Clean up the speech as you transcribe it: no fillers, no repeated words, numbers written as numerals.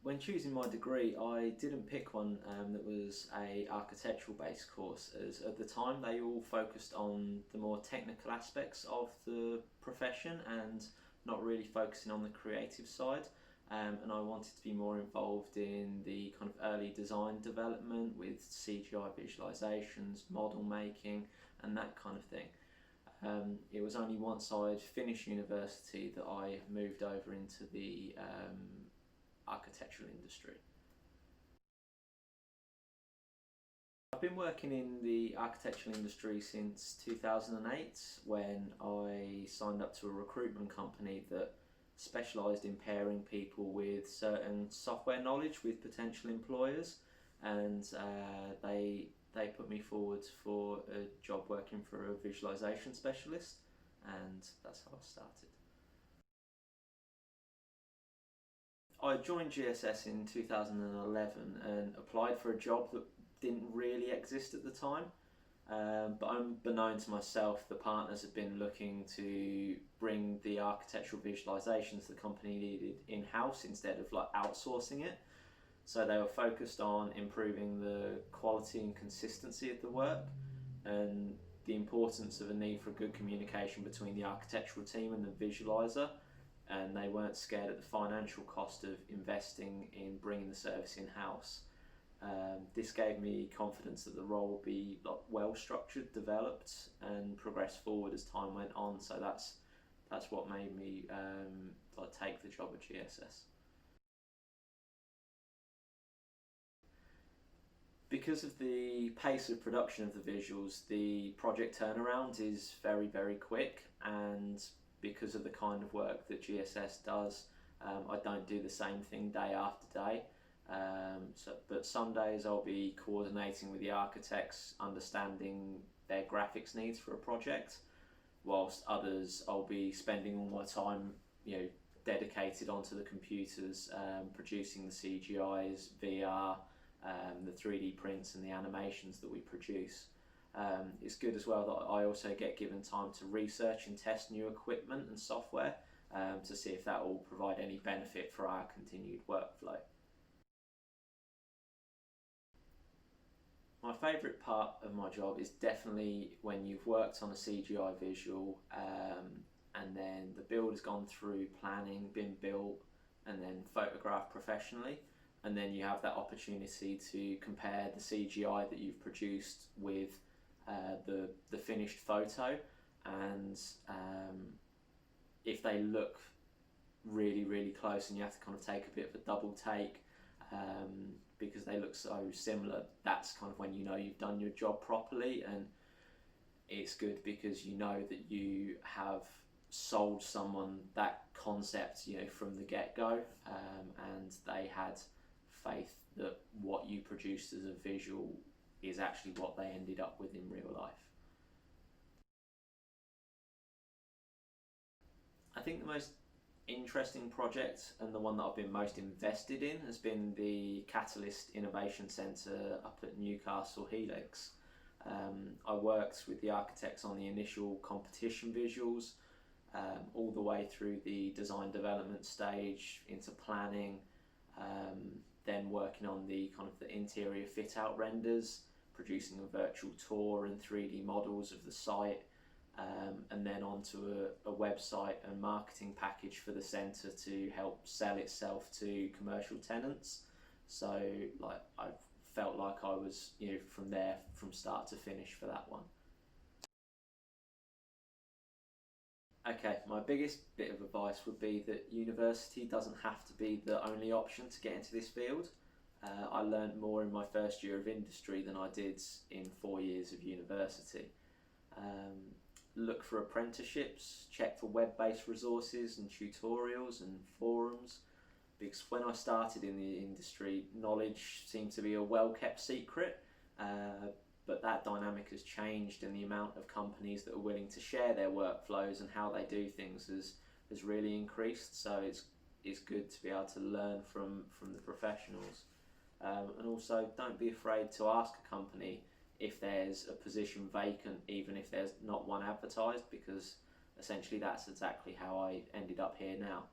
When choosing my degree, I didn't pick one that was a architectural based course, as at the time they all focused on the more technical aspects of the profession and not really focusing on the creative side. And I wanted to be more involved in the kind of early design development with CGI visualizations, model making, and that kind of thing. It was only once I'd finished university that I moved over into the architectural industry. I've been working in the architectural industry since 2008 when I signed up to a recruitment company that specialised in pairing people with certain software knowledge with potential employers, and they put me forward for a job working for a visualisation specialist, and that's how I started. I joined GSS in 2011 and applied for a job that didn't really exist at the time. But unbeknown to myself, the partners had been looking to bring the architectural visualizations the company needed in-house instead of like outsourcing it. So they were focused on improving the quality and consistency of the work, and the importance of a need for good communication between the architectural team and the visualizer, and they weren't scared at the financial cost of investing in bringing the service in-house. This gave me confidence that the role would be like, well structured, developed, and progress forward as time went on. So that's what made me like take the job at GSS. Because of the pace of production of the visuals, the project turnaround is very quick, and because of the kind of work that GSS does, I don't do the same thing day after day. But some days I'll be coordinating with the architects, understanding their graphics needs for a project, whilst others I'll be spending all my time, dedicated onto the computers, producing the CGIs, VR, the 3D prints and the animations that we produce. It's good as well that I also get given time to research and test new equipment and software to see if that will provide any benefit for our continued workflow. My favourite part of my job is definitely when you've worked on a CGI visual, and then the build has gone through planning, been built, and then photographed professionally, and then you have that opportunity to compare the CGI that you've produced with the finished photo, and if they look really close and you have to kind of take a bit of a double take because they look so similar, that's kind of when you know you've done your job properly. And it's good because you know that you have sold someone that concept, from the get-go, and they had faith that what you produced as a visual is actually what they ended up with in real life. I think the most interesting project, and the one that I've been most invested in, has been the Catalyst Innovation Centre up at Newcastle Helix. I worked with the architects on the initial competition visuals, all the way through the design development stage into planning, then working on the kind of the interior fit out renders, producing a virtual tour and 3D models of the site, and then onto a website and marketing package for the centre to help sell itself to commercial tenants. So I felt like I was, from there, from start to finish for that one. Okay, my biggest bit of advice would be that university doesn't have to be the only option to get into this field. I learned more in my first year of industry than I did in 4 years of university. Look for apprenticeships, check for web-based resources and tutorials and forums, because when I started in the industry, knowledge seemed to be a well-kept secret, but that dynamic has changed, and the amount of companies that are willing to share their workflows and how they do things has really increased. So it's good to be able to learn from the professionals, and also don't be afraid to ask a company if there's a position vacant, even if there's not one advertised, because essentially that's exactly how I ended up here now.